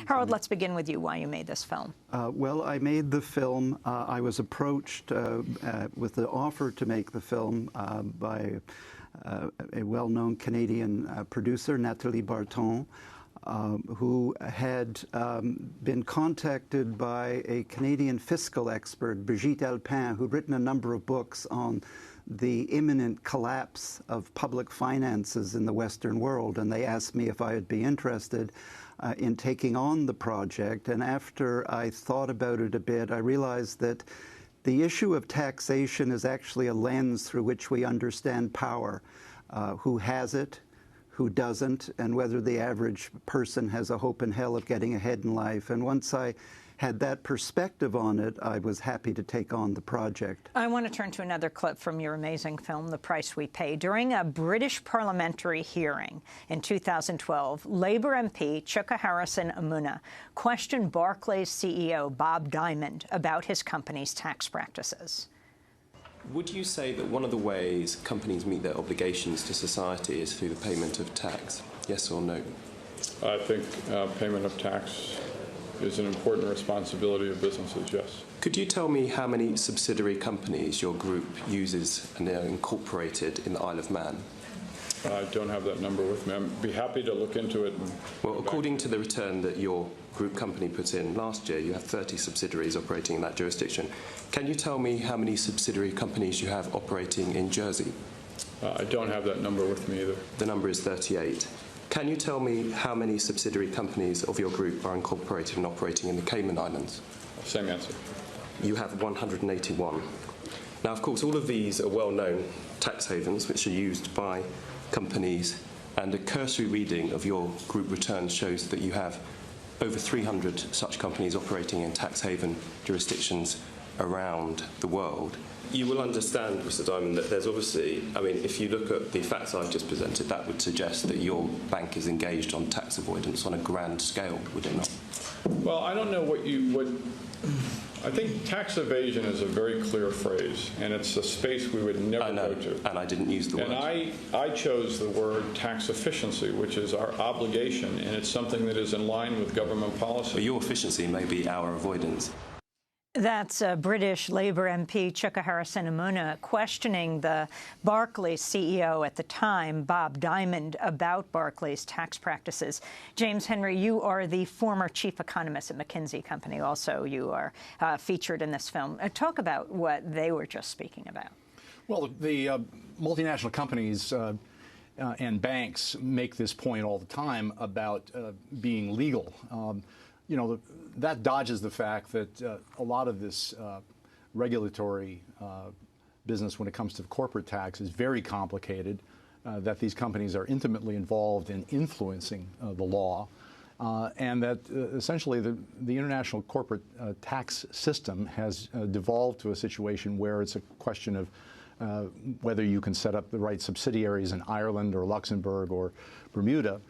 Harold, let's begin with you, why you made this film. Well, I made the film. I was approached with the offer to make the film by a well-known Canadian producer, Nathalie Barton, who had been contacted by a Canadian fiscal expert, Brigitte Alpin, who'd written a number of books on the imminent collapse of public finances in the Western world, and they asked me if I would be interested in taking on the project. And after I thought about it a bit, I realized that the issue of taxation is actually a lens through which we understand power, who has it, who doesn't, and whether the average person has a hope in hell of getting ahead in life. And once I had that perspective on it, I was happy to take on the project. I want to turn to another clip from your amazing film, The Price We Pay. During a British parliamentary hearing in 2012, Labour MP Chuka Harrison Amuna questioned Barclays CEO Bob Diamond about his company's tax practices. Would you say that one of the ways companies meet their obligations to society is through the payment of tax? Yes or no? I think payment of tax is an important responsibility of businesses, yes. Could you tell me how many subsidiary companies your group uses and are incorporated in the Isle of Man? I don't have that number with me. I'd be happy to look into it. Well, according to the return that your group company put in last year, you have 30 subsidiaries operating in that jurisdiction. Can you tell me how many subsidiary companies you have operating in Jersey? I don't have that number with me either. The number is 38. Can you tell me how many subsidiary companies of your group are incorporated and operating in the Cayman Islands? Same answer. You have 181. Now, of course, all of these are well-known tax havens which are used by companies, and a cursory reading of your group returns shows that you have over 300 such companies operating in tax haven jurisdictions around the world. You will understand, Mr. Diamond, that there's obviously, I mean, if you look at the facts I've just presented, that would suggest that your bank is engaged on tax avoidance on a grand scale, would it not? Well, I don't know what I think tax evasion is a very clear phrase, and it's a space we would never go to. And I didn't use the word. And I chose the word tax efficiency, which is our obligation, and it's something that is in line with government policy. But your efficiency may be our avoidance. That's British Labour MP Chuka Harrison Amuna questioning the Barclays CEO at the time, Bob Diamond, about Barclays' tax practices. James Henry, you are the former chief economist at McKinsey Company. Also, you are featured in this film. Talk about what they were just speaking about. Well, the multinational companies and banks make this point all the time about being legal. You know, that dodges the fact that a lot of this regulatory business when it comes to corporate tax is very complicated, that these companies are intimately involved in influencing the law, and that essentially the international corporate tax system has devolved to a situation where it's a question of whether you can set up the right subsidiaries in Ireland or Luxembourg or Bermuda,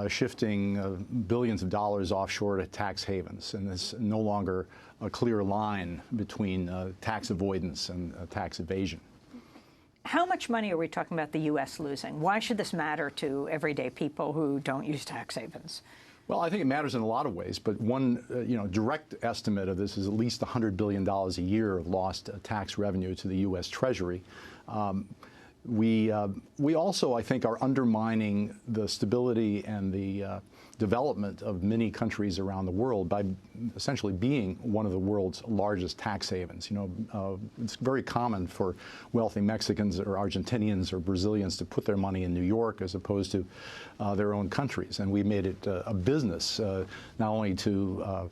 shifting billions of dollars offshore to tax havens. And there's no longer a clear line between tax avoidance and tax evasion. How much money are we talking about the U.S. losing? Why should this matter to everyday people who don't use tax havens? Well, I think it matters in a lot of ways, but one direct estimate of this is at least $100 billion a year of lost tax revenue to the U.S. Treasury. We also, I think, are undermining the stability and the development of many countries around the world by essentially being one of the world's largest tax havens. You know, it's very common for wealthy Mexicans or Argentinians or Brazilians to put their money in New York as opposed to their own countries. And we made it a business not only to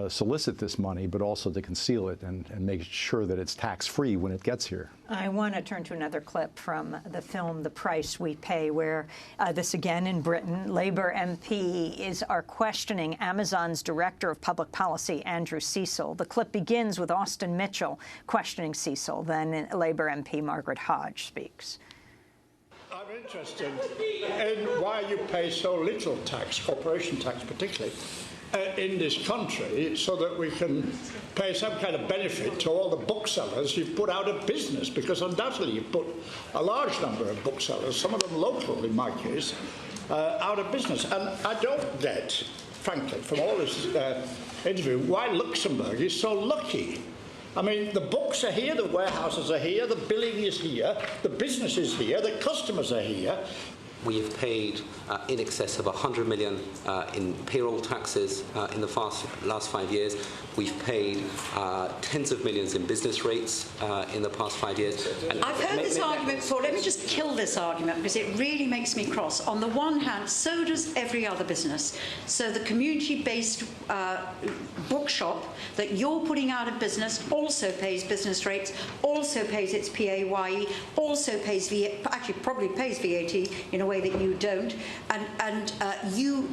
solicit this money, but also to conceal it and make sure that it's tax-free when it gets here. I want to turn to another clip from the film The Price We Pay, where this again in Britain, Labour MPs are questioning Amazon's Director of Public Policy, Andrew Cecil. The clip begins with Austin Mitchell questioning Cecil. Then Labour MP Margaret Hodge speaks. I'm interested in why you pay so little tax, corporation tax particularly, in this country, so that we can pay some kind of benefit to all the booksellers you've put out of business, because undoubtedly you've put a large number of booksellers, some of them local in my case, out of business. And I don't get frankly, from all this interview, why Luxembourg is so lucky. I mean, the books are here, the warehouses are here, the billing is here, the business is here, the customers are here. We have paid in excess of 100 million in payroll taxes in the last 5 years. We've paid tens of millions in business rates in the past 5 years. And I've heard this argument before. Let me just kill this argument because it really makes me cross. On the one hand, so does every other business. So the community-based bookshop that you're putting out of business also pays business rates, also pays its PAYE, also pays actually probably pays VAT in a way that you don't, and you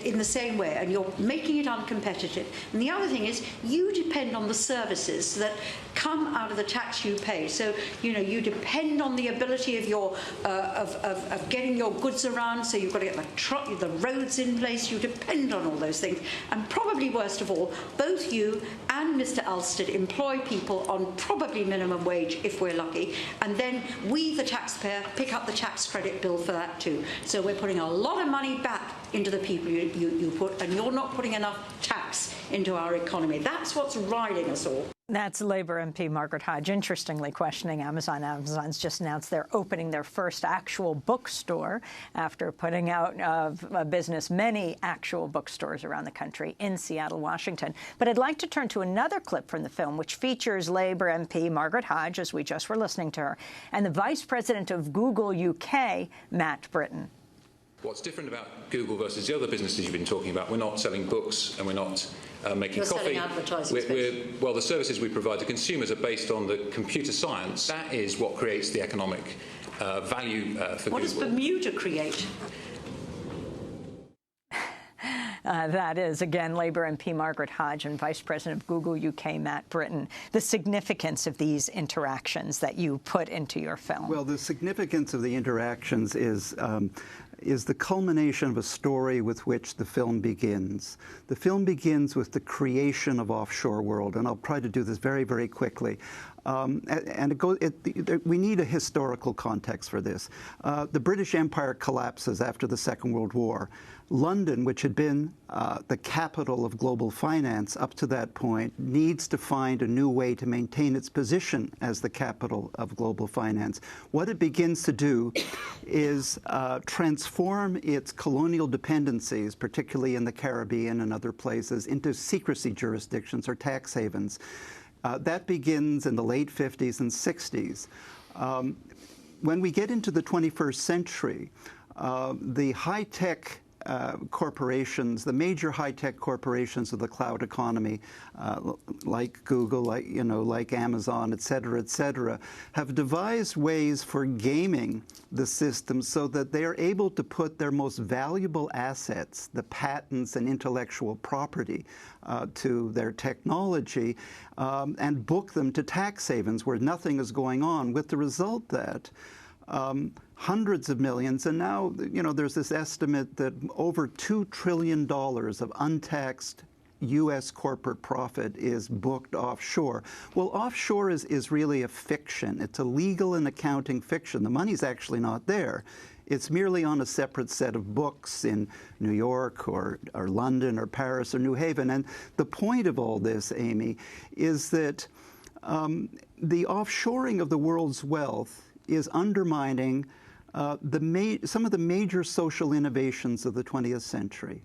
in the same way, and you're making it uncompetitive. And the other thing is you depend on the services that come out of the tax you pay. So you depend on the ability of your of getting your goods around. So you've got to get the roads in place. You depend on all those things. And probably worst of all, both you and Mr. Alsted employ people on probably minimum wage if we're lucky, and then we, the taxpayer, pick up the tax credit bill for that too. So we're putting a lot of money back into the people you put, and you're not putting enough tax into our economy. That's what's riding us all. That's Labour MP Margaret Hodge, interestingly questioning Amazon. Amazon's just announced they're opening their first actual bookstore after putting out of business many actual bookstores around the country in Seattle, Washington. But I'd like to turn to another clip from the film, which features Labour MP Margaret Hodge, as we just were listening to her, and the Vice President of Google UK, Matt Britton. What's different about Google versus the other businesses you've been talking about, we're not selling books and we're not making coffee. Selling advertising space. Well, the services we provide to consumers are based on the computer science. That is what creates the economic value for Google. What does Bermuda create? That is, again, Labour MP Margaret Hodge and Vice President of Google UK, Matt Britton. The significance of these interactions that you put into your film. Well, the significance of the interactions is the culmination of a story with which the film begins. The film begins with the creation of Offshore World, and I'll try to do this very, very quickly. We need a historical context for this. The British Empire collapses after the Second World War. London, which had been the capital of global finance up to that point, needs to find a new way to maintain its position as the capital of global finance. What it begins to do is transform its colonial dependencies, particularly in the Caribbean and other places, into secrecy jurisdictions or tax havens. That begins in the late 50s and 60s. When we get into the 21st century, the high-tech corporations, the major high-tech corporations of the cloud economy, like Google, like Amazon, et cetera, have devised ways for gaming the system so that they are able to put their most valuable assets, the patents and intellectual property, to their technology and book them to tax havens where nothing is going on, with the result that hundreds of millions, and now there's this estimate that over $2 trillion of untaxed U.S. corporate profit is booked offshore. Well, offshore is really a fiction. It's a legal and accounting fiction. The money's actually not there. It's merely on a separate set of books in New York or London or Paris or New Haven. And the point of all this, Amy, is that the offshoring of the world's wealth is undermining some of the major social innovations of the 20th century.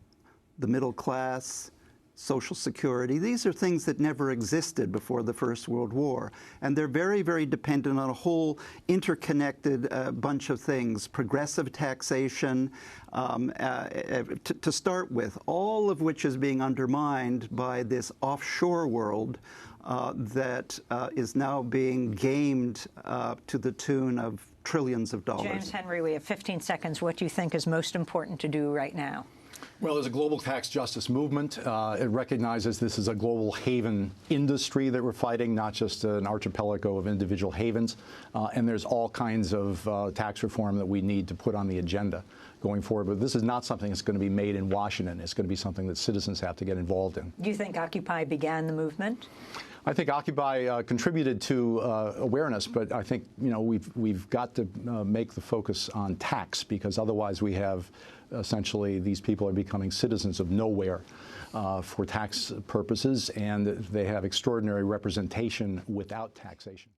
The middle class, Social Security, these are things that never existed before the First World War. And they're very, very dependent on a whole interconnected bunch of things. Progressive taxation, to start with, all of which is being undermined by this offshore world that is now being gamed to the tune of trillions of dollars. James Henry, we have 15 seconds. What do you think is most important to do right now? Well, there's a global tax justice movement. It recognizes this is a global haven industry that we're fighting, not just an archipelago of individual havens. And there's all kinds of tax reform that we need to put on the agenda. going forward. But this is not something that's going to be made in Washington. It's going to be something that citizens have to get involved in. Do you think Occupy began the movement? I think Occupy contributed to awareness, but I think we've got to make the focus on tax, because otherwise we have essentially these people are becoming citizens of nowhere for tax purposes, and they have extraordinary representation without taxation.